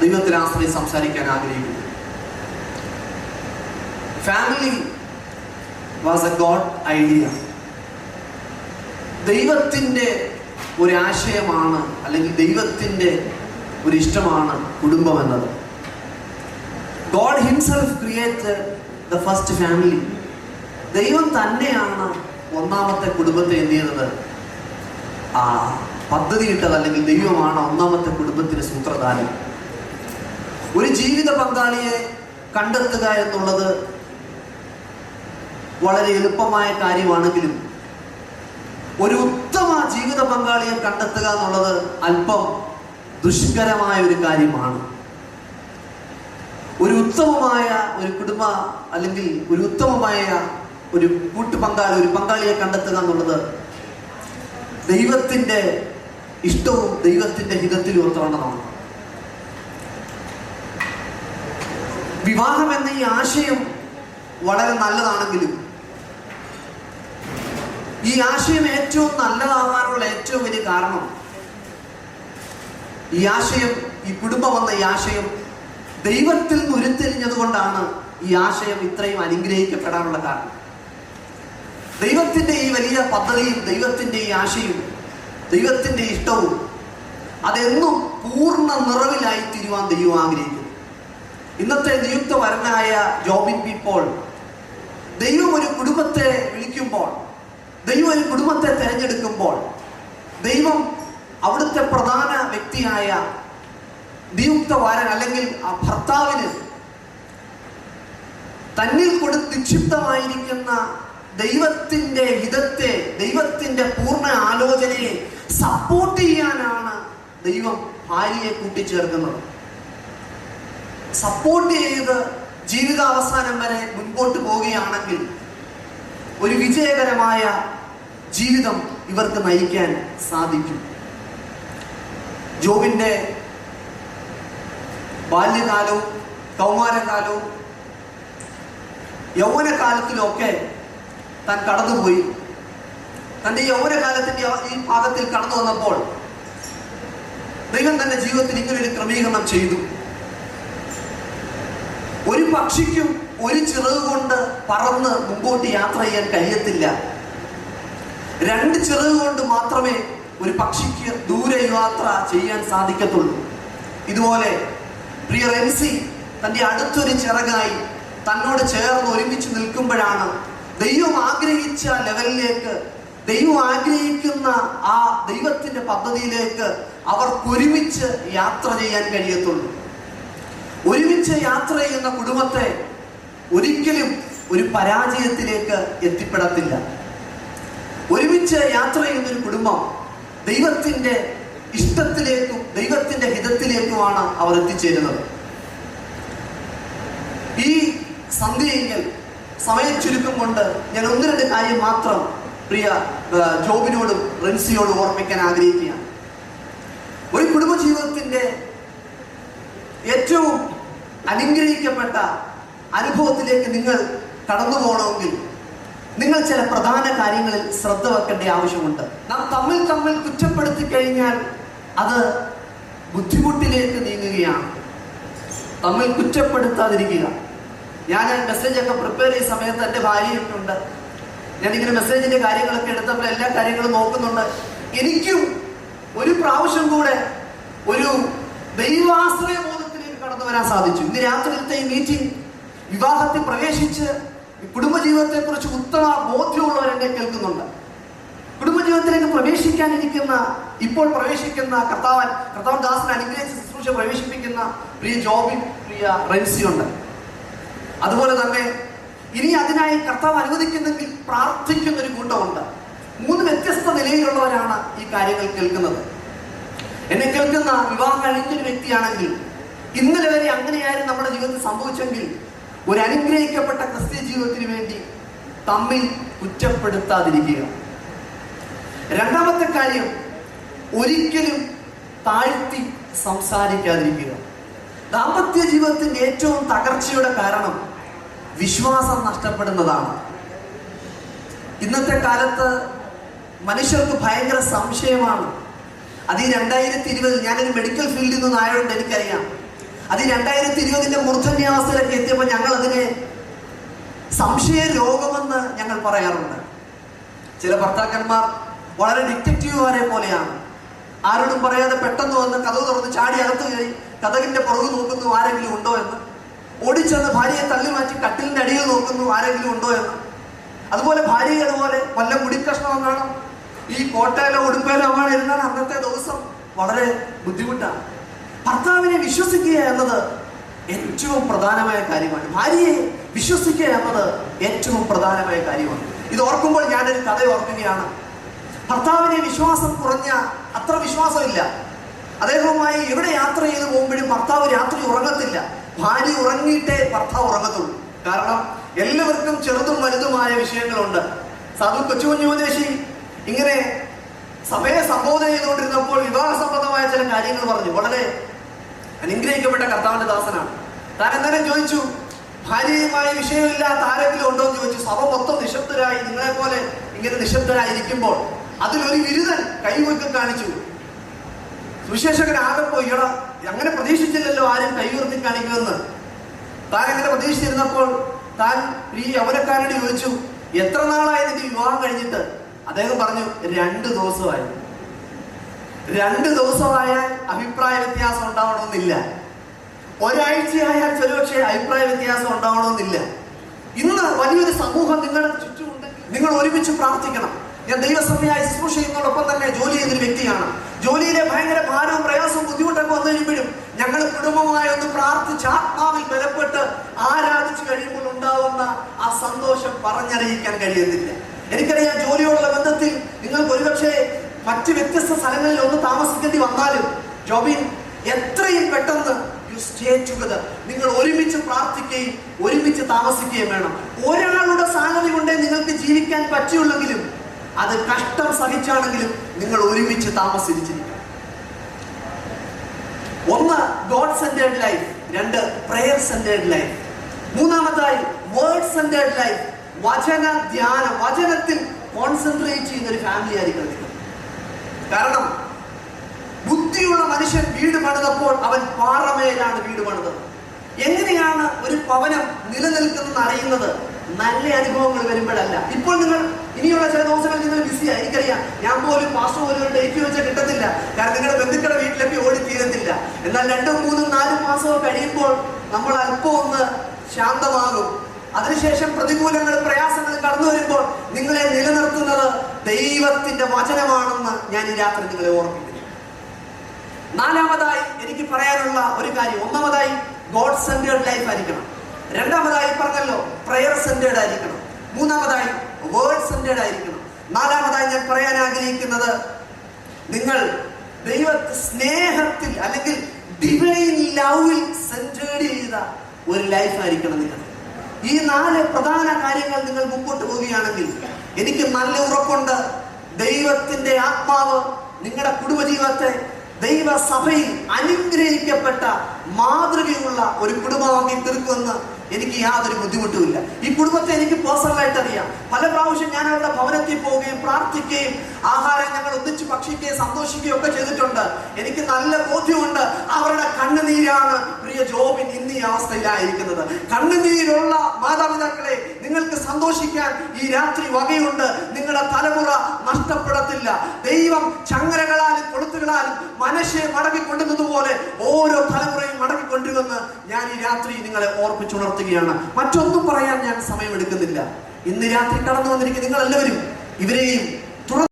ദൈവത്തിൽ ആശ്രയി സംസാരിക്കാൻ ആഗ്രഹിക്കുന്നു. Family was A God idea. ദൈവത്തിൻ്റെ ഒരാശയമാണ്, അല്ലെങ്കിൽ ദൈവത്തിൻ്റെ ഒരു ഇഷ്ടമാണ് കുടുംബം എന്നത്. God himself created the first family. ദൈവം തന്നെയാണ് ഒന്നാമത്തെ കുടുംബത്തെ എന്ത് ചെയ്യുന്നത്, പദ്ധതി ഇട്ടത്, അല്ലെങ്കിൽ ദൈവമാണ് ഒന്നാമത്തെ കുടുംബത്തിന് സൂത്രധാരൻ. ഒരു ജീവിത പങ്കാളിയെ കണ്ടെത്തുക എന്നുള്ളത് വളരെ എളുപ്പമായ കാര്യമാണെങ്കിലും ഒരു ഉത്തമ ജീവിത പങ്കാളിയെ കണ്ടെത്തുക എന്നുള്ളത് അല്പം ദുഷ്കരമായ ഒരു കാര്യമാണ്. ഒരു ഉത്തമമായ ഒരു കുടുംബ, അല്ലെങ്കിൽ ഒരു ഉത്തമമായ ഒരു കൂട്ടുപങ്കാളി, ഒരു പങ്കാളിയെ കണ്ടെത്തുക എന്നുള്ളത് ദൈവത്തിൻ്റെ ഇഷ്ടവും ദൈവത്തിൻ്റെ ഹിതത്തിലും ഒത്തവണ്ണമാണ്. വിവാഹം എന്ന ഈ ആശയം വളരെ നല്ലതാണെങ്കിലും ഈ ആശയം ഏറ്റവും നല്ലതാവാനുള്ള ഏറ്റവും വലിയ കാരണം, ഈ ആശയം, ഈ കുടുംബം എന്ന ഈ ആശയം ദൈവത്തിൽ നിന്ന് ഉരുത്തിരിഞ്ഞത് കൊണ്ടാണ് ഈ ആശയം ഇത്രയും അനുഗ്രഹിക്കപ്പെടാനുള്ള കാരണം. ദൈവത്തിൻ്റെ ഈ വലിയ പദ്ധതിയും ദൈവത്തിൻ്റെ ഈ ആശയവും ദൈവത്തിൻ്റെ ഇഷ്ടവും അതെന്നും പൂർണ്ണ നിറവിലായി തീരുവാൻ ദൈവം ആഗ്രഹിക്കുന്നു. ഇന്നത്തെ നിയുക്ത വരനായ ജോബിൻ പി പോൾ ദൈവം ഒരു കുടുംബത്തെ വിളിക്കുമ്പോൾ, ദൈവം ഒരു കുടുംബത്തെ തിരഞ്ഞെടുക്കുമ്പോൾ, ദൈവം അവിടുത്തെ പ്രധാന വ്യക്തിയായ നിയുക്ത വരൻ അല്ലെങ്കിൽ ആ ഭർത്താവിന് തന്നിൽ നിക്ഷിപ്തമായിരിക്കുന്ന ദൈവത്തിൻ്റെ ഹിതത്തെ, ദൈവത്തിൻ്റെ പൂർണ്ണ ആലോചനയെ സപ്പോർട്ട് ചെയ്യാനാണ് ദൈവം ഭാര്യയെ കൂട്ടിച്ചേർക്കുന്നത്. സപ്പോർട്ട് ചെയ്ത് ജീവിതാവസാനം വരെ മുൻപോട്ട് പോവുകയാണെങ്കിൽ ഒരു വിജയകരമായ ജീവിതം ഇവർക്ക് നയിക്കാൻ സാധിക്കും. ജോബിൻ്റെ ബാല്യകാലവും കൗമാരകാലവും യൗവനകാലത്തിലൊക്കെ താൻ കടന്നുപോയി. തൻ്റെ യൗവനകാലത്തിൻ്റെ ഈ ഭാഗത്തിൽ കടന്നു വന്നപ്പോൾ ദൈവം തന്റെ ജീവിതത്തിൽ ഇങ്ങനൊരു ക്രമീകരണം ചെയ്തു. ഒരു പക്ഷിക്കും ഒരു ചിറക് കൊണ്ട് പറന്ന് മുമ്പോട്ട് യാത്ര ചെയ്യാൻ കഴിയത്തില്ല. രണ്ട് ചിറക് കൊണ്ട് മാത്രമേ ഒരു പക്ഷിക്ക് ദൂരെ യാത്ര ചെയ്യാൻ സാധിക്കത്തുള്ളൂ. ഇതുപോലെ പ്രിയ റെൻസി തൻ്റെ അടുത്തൊരു ചിറകായി തന്നോട് ചേർന്ന് ഒരുമിച്ച് നിൽക്കുമ്പോഴാണ് ദൈവം ആഗ്രഹിച്ച ലെവലിലേക്ക്, ദൈവം ആഗ്രഹിക്കുന്ന ആ ദൈവത്തിൻ്റെ പദ്ധതിയിലേക്ക് അവർക്കൊരുമിച്ച് യാത്ര ചെയ്യാൻ കഴിയത്തുള്ളൂ. ഒരുമിച്ച് യാത്ര ചെയ്യുന്ന കുടുംബത്തെ ഒരിക്കലും ഒരു പരാജയത്തിലേക്ക് എത്തിപ്പെടത്തില്ല. ഒരുമിച്ച് യാത്ര ചെയ്യുന്ന ഒരു കുടുംബം ദൈവത്തിൻ്റെ ഇഷ്ടത്തിലേക്കും ദൈവത്തിൻ്റെ ഹിതത്തിലേക്കുമാണ് അവർ എത്തിച്ചേരുന്നത്. ഈ സന്ധ്യയെങ്കിൽ സമയ ചുരുക്കം കൊണ്ട് ഞാൻ ഒന്ന് രണ്ട് കാര്യം മാത്രം പ്രിയ ജോബിനോടും റെൻസിയോടും ഓർമ്മിക്കാൻ ആഗ്രഹിക്കുകയാണ്. ഒരു കുടുംബജീവിതത്തിൻ്റെ ഏറ്റവും അനുഗ്രഹിക്കപ്പെട്ട അനുഭവത്തിലേക്ക് നിങ്ങൾ കടന്നു പോകണമെങ്കിൽ നിങ്ങൾ ചില പ്രധാന കാര്യങ്ങളിൽ ശ്രദ്ധ വെക്കേണ്ട ആവശ്യമുണ്ട്. നാം തമ്മിൽ കുറ്റപ്പെടുത്തി കഴിഞ്ഞാൽ അത് ബുദ്ധിമുട്ടിലേക്ക് നീങ്ങുകയാണ്. തമ്മിൽ കുറ്റപ്പെടുത്താതിരിക്കുക. ഞാൻ മെസ്സേജൊക്കെ പ്രിപ്പയർ ചെയ്യുന്ന സമയത്ത് എൻ്റെ ഭാര്യയൊക്കെയുണ്ട്. ഞാനിങ്ങനെ മെസ്സേജിൻ്റെ കാര്യങ്ങളൊക്കെ എടുത്തപ്പോൾ എല്ലാ കാര്യങ്ങളും നോക്കുന്നുണ്ട്. എനിക്കും ഒരു പ്രാവശ്യം കൂടെ ഒരു ദൈവാശ്രയ ബോധത്തിലേക്ക് കടന്നു വരാൻ സാധിച്ചു. ഇന്ന് രാത്രിയിലത്തെ ഈ മീറ്റിംഗ് വിവാഹത്തിൽ പ്രവേശിച്ച് കുടുംബജീവിതത്തെ കുറിച്ച് ഉത്തമ ബോധ്യമുള്ളവർ എന്നെ കേൾക്കുന്നുണ്ട്. കുടുംബജീവിതത്തിലേക്ക് പ്രവേശിക്കാനിരിക്കുന്ന, ഇപ്പോൾ പ്രവേശിക്കുന്ന കർത്താവൻ ദാസനെ അനുഗ്രഹിച്ച ശുശ്രൂഷ പ്രവേശിപ്പിക്കുന്ന പ്രിയ ജോബിൻ, പ്രിയ റെൻസിയുണ്ട്. അതുപോലെ തന്നെ ഇനി അതിനായി കർത്താവ് അനുവദിക്കുന്നെങ്കിൽ പ്രാർത്ഥിക്കുന്ന ഒരു കൂട്ടമുണ്ട്. 3 വ്യത്യസ്ത നിലയിലുള്ളവരാണ് ഈ കാര്യങ്ങൾ കേൾക്കുന്നത്. എന്നെ കേൾക്കുന്ന വിവാഹം കഴിഞ്ഞൊരു വ്യക്തിയാണെങ്കിൽ, ഇന്നലെ വരെ അങ്ങനെയായിരുന്നു നമ്മുടെ ജീവിതത്തിൽ സംഭവിച്ചെങ്കിൽ, ഒരു അനുഗ്രഹിക്കപ്പെട്ട ക്രിസ്ത്യ ജീവിതത്തിന് വേണ്ടി തമ്മിൽ കുറ്റപ്പെടുത്താതിരിക്കുക. രണ്ടാമത്തെ കാര്യം, ഒരിക്കലും താഴ്ത്തി സംസാരിക്കാതിരിക്കുക. ദാമ്പത്യ ജീവിതത്തിന്റെ ഏറ്റവും തകർച്ചയുടെ കാരണം വിശ്വാസം നഷ്ടപ്പെടുന്നതാണ്. ഇന്നത്തെ കാലത്ത് മനുഷ്യർക്ക് ഭയങ്കര സംശയമാണ്. അത് ഈ 2020, ഞാനൊരു മെഡിക്കൽ ഫീൽഡിൽ നിന്നായതുകൊണ്ട് എനിക്കറിയാം, അത് 2020 മൂർധന്യാവസ്ഥയിലൊക്കെ എത്തിയപ്പോൾ ഞങ്ങൾ അതിനെ സംശയ രോഗമെന്ന് ഞങ്ങൾ പറയാറുണ്ട്. ചില ഭർത്താക്കന്മാർ വളരെ ഡിറ്റക്റ്റീവുകാരെ പോലെയാണ്. ആരോടും പറയാതെ പെട്ടെന്ന് വന്ന് കതക് തുറന്ന് ചാടി അകത്ത് കയറി കതകിന്റെ പുറകു നോക്കുന്നു ആരെങ്കിലും ഉണ്ടോ എന്ന്, ഓടിച്ചെന്ന് ഭാര്യയെ തള്ളി മാറ്റി കട്ടിലിന്റെ അടിയിൽ നോക്കുന്നു ആരെങ്കിലും ഉണ്ടോ എന്ന്. അതുപോലെ ഭാര്യയുടെ പോലെ വല്ല മുടിക്കഷ്ണം കാണും, ഈ കോട്ടയിലോ ഉടുപ്പയിലോ ആണ് ഇരുന്നാൽ അന്നത്തെ ദിവസം വളരെ ബുദ്ധിമുട്ടാണ്. ഭർത്താവിനെ വിശ്വസിക്കുക എന്നത് ഏറ്റവും പ്രധാനമായ കാര്യമാണ്. ഭാര്യയെ വിശ്വസിക്കുക എന്നത് ഏറ്റവും പ്രധാനമായ കാര്യമാണ്. ഇത് ഓർക്കുമ്പോൾ ഞാനൊരു കഥ ഓർക്കുകയാണ്. ഭർത്താവിനെ വിശ്വാസം കുറഞ്ഞ, അത്ര വിശ്വാസമില്ല, അദ്ദേഹവുമായി എവിടെ യാത്ര ചെയ്ത് പോകുമ്പോഴും ഭർത്താവ് രാത്രി ഉറങ്ങത്തില്ല. ഭാര്യ ഉറങ്ങിയിട്ടേ ഭർത്താവ് ഉറങ്ങത്തുള്ളൂ. കാരണം എല്ലാവർക്കും ചെറുതും വലുതുമായ വിഷയങ്ങളുണ്ട്. സാധു കൊച്ചുകുഞ്ഞുദേശി ഇങ്ങനെ സഭയെ സംബോധന ചെയ്തുകൊണ്ടിരുന്നപ്പോൾ വിവാഹ സംബന്ധമായ ചില കാര്യങ്ങൾ പറഞ്ഞു. വളരെ അനുഗ്രഹിക്കപ്പെട്ട കർത്താവിന്റെ ദാസനാണ്. താൻ എന്തായാലും ചോദിച്ചു, ഭാര്യയുമായി വിഷയമില്ലാത്ത ആരെങ്കിലും ഉണ്ടോ എന്ന് ചോദിച്ചു. സഭ മൊത്തം നിശബ്ദരായി, നിങ്ങളെ പോലെ ഇങ്ങനെ നിശബ്ദരായിരിക്കുമ്പോൾ അതിലൊരു വിരുദ്ധൻ കൈവയ്ക്ക് കാണിച്ചു. സുവിശേഷകൻ ആകെ പോയി, എടാ അങ്ങനെ പ്രതീക്ഷിച്ചില്ലല്ലോ ആരും കൈയുയർത്തി കാണിക്കുമെന്ന്. താൻ എങ്ങനെ പ്രതീക്ഷിച്ചിരുന്നപ്പോൾ താൻ ഈ യൗവനക്കാരനോട് ചോദിച്ചു, എത്ര നാളായി നിന്റെ വിവാഹം കഴിഞ്ഞിട്ട്? അദ്ദേഹം പറഞ്ഞു, 2 ദിവസമായി. 2 ദിവസമായാൽ അഭിപ്രായ വ്യത്യാസം ഉണ്ടാവണമെന്നില്ല, ഒരാഴ്ചയായാൽ ഒരുപക്ഷെ അഭിപ്രായ വ്യത്യാസം ഉണ്ടാവണമെന്നില്ല. ഇന്ന് വലിയൊരു സമൂഹം നിങ്ങളുടെ ചുറ്റുമുണ്ടെങ്കിൽ നിങ്ങൾ ഒരുമിച്ച് പ്രാർത്ഥിക്കണം. ഞാൻ ദൈവസഭയായി ശുശ്രൂഷ ചെയ്യുന്നതോടൊപ്പം തന്നെ ജോലി ചെയ്യുന്നൊരു വ്യക്തിയാണ്. ജോലിയിലെ ഭയങ്കര ഭാരവും പ്രയാസവും ബുദ്ധിമുട്ടൊക്കെ വന്നു കഴിയുമ്പോഴും ഞങ്ങൾ കുടുംബമായി ഒന്ന് പ്രാർത്ഥിച്ച് ആത്മാവിൽ ബലപ്പെട്ട് ആരാധിച്ചു കഴിയുമ്പോൾ ഉണ്ടാവുന്ന ആ സന്തോഷം പറഞ്ഞറിയിക്കാൻ കഴിയുന്നില്ല. എനിക്കറിയാം, ജോലിയോടുള്ള ബന്ധത്തിൽ നിങ്ങൾക്ക് ഒരുപക്ഷെ മറ്റ് വ്യത്യസ്ത സ്ഥലങ്ങളിൽ ഒന്ന് താമസിക്കേണ്ടി വന്നാലും ജോബിൻ എത്രയും പെട്ടെന്ന് യു സ്റ്റേ ടുഗദർ. നിങ്ങൾ ഒരുമിച്ച് പ്രാർത്ഥിക്കുകയും ഒരുമിച്ച് താമസിക്കുകയും വേണം. ഒരാളുടെ സാലറി കൊണ്ടേ നിങ്ങൾക്ക് ജീവിക്കാൻ പറ്റുള്ളെങ്കിലും അത് കഷ്ടം സഹിച്ചാണെങ്കിലും നിങ്ങൾ ഒരുമിച്ച് താമസിച്ചിരിക്കണം. 1 God centered life, 2 prayer centered life, 3ാമതായി വേർഡ് സെന്റേർഡ് ലൈഫ്, വചന ധ്യാനം, വചനത്തിൽ കോൺസെൻട്രേറ്റ് ചെയ്യുന്ന ഒരു ഫാമിലി ആയിരിക്കണം നിങ്ങൾ. കാരണം ബുദ്ധിയുള്ള മനുഷ്യൻ വീട് പണിതപ്പോൾ അവൻ പാറമേലാണ് വീട് പണിതത്. എങ്ങനെയാണ് ഒരു ഭവനം നിലനിൽക്കുന്നത് അറിയുന്നത്? നല്ല അനുഭവങ്ങൾ വരുമ്പോഴല്ല. ഇപ്പോൾ നിങ്ങൾ ഇനിയുള്ള ചില ദിവസങ്ങളിൽ നിങ്ങൾ ബിസിയാണ്, എനിക്കറിയാം. ഞാൻ പോലും പാസ്റ്റർ പോലും ഒരു ഡേറ്റ് വെച്ചാൽ കിട്ടത്തില്ല. കാരണം നിങ്ങളുടെ ബന്ധുക്കളുടെ വീട്ടിലൊക്കെ ഓടി തീരത്തില്ല. എന്നാൽ 2, 3, 4 മാസമോ കഴിയുമ്പോൾ നമ്മൾ അല്പം ഒന്ന് ശാന്തമാകും. അതിനുശേഷം പ്രതികൂലങ്ങൾ, പ്രയാസങ്ങൾ കടന്നു വരുമ്പോൾ നിങ്ങളെ നിലനിർത്തുന്നത് ദൈവത്തിന്റെ വചനമാണെന്ന് ഞാൻ ഈ രാത്രി നിങ്ങളെ ഓർമ്മിക്കുന്നു. 4ാമതായി എനിക്ക് പറയാനുള്ള ഒരു കാര്യം, 1ാമതായി ഗോഡ് സെന്റേർഡ് ലൈഫ് ആയിരിക്കണം. 2ാമതായി പറഞ്ഞല്ലോ പ്രയർ സെന്റേർഡ് ആയിരിക്കണം. 3ാമതായി വേർഡ് സെന്റേർഡ് ആയിരിക്കണം. 4ാമതായി ഞാൻ പറയാൻ ആഗ്രഹിക്കുന്നത്, നിങ്ങൾ ദൈവ സ്നേഹത്തിൽ അല്ലെങ്കിൽ ഡിവൈൻ ലവിൽ സെന്റേർഡ് ചെയ്ത ഒരു ലൈഫ് ആയിരിക്കണം നിങ്ങൾ. ഈ 4 പ്രധാന കാര്യങ്ങൾ നിങ്ങൾ മുമ്പോട്ട് പോവുകയാണെങ്കിൽ എനിക്ക് നല്ല ഉറപ്പുണ്ട്, ദൈവത്തിന്റെ ആത്മാവ് നിങ്ങളുടെ കുടുംബജീവിതത്തെ ദൈവസഭയിൽ അനുഗ്രഹിക്കപ്പെട്ട മാതൃകയുള്ള ഒരു കുടുംബമാക്കി തീർക്കുമെന്ന് എനിക്ക് യാതൊരു ബുദ്ധിമുട്ടുമില്ല. ഈ കുടുംബത്തെ എനിക്ക് പേഴ്സണലായിട്ട് അറിയാം. പല പ്രാവശ്യം ഞാൻ അവരുടെ ഭവനത്തിൽ പോവുകയും പ്രാർത്ഥിക്കുകയും ആഹാരം ഞങ്ങൾ ഒന്നിച്ച് ഭക്ഷിക്കുകയും സന്തോഷിക്കുകയും ഒക്കെ ചെയ്തിട്ടുണ്ട്. എനിക്ക് നല്ല ബോധ്യമുണ്ട്, അവരുടെ കണ്ണുനീരാണ് പ്രിയ ജോബിൻ ഇന്ന് ഈ അവസ്ഥയിലായിരിക്കുന്നത്. കണ്ണുനീരുള്ള മാതാപിതാക്കളെ, നിങ്ങൾക്ക് സന്തോഷിക്കാൻ ഈ രാത്രി വകയുണ്ട്. നിങ്ങളുടെ തലമുറ നഷ്ടപ്പെടത്തില്ല. ദൈവം ചങ്ങലകളാലും കൊളുത്തുകളാലും മനുഷ്യരെ മടക്കിക്കൊണ്ടുവന്നതുപോലെ ഓരോ തലമുറയും മടക്കിക്കൊണ്ടുവന്ന് ഞാൻ ഈ രാത്രി നിങ്ങളെ ഓർപ്പിച്ചുണർത്തുകയാണ്. മറ്റൊന്നും പറയാൻ ഞാൻ സമയമെടുക്കുന്നില്ല. ഇന്ന് രാത്രി കടന്നു വന്നിരിക്കുന്ന നിങ്ങൾ എല്ലാവരും ഇവരെയും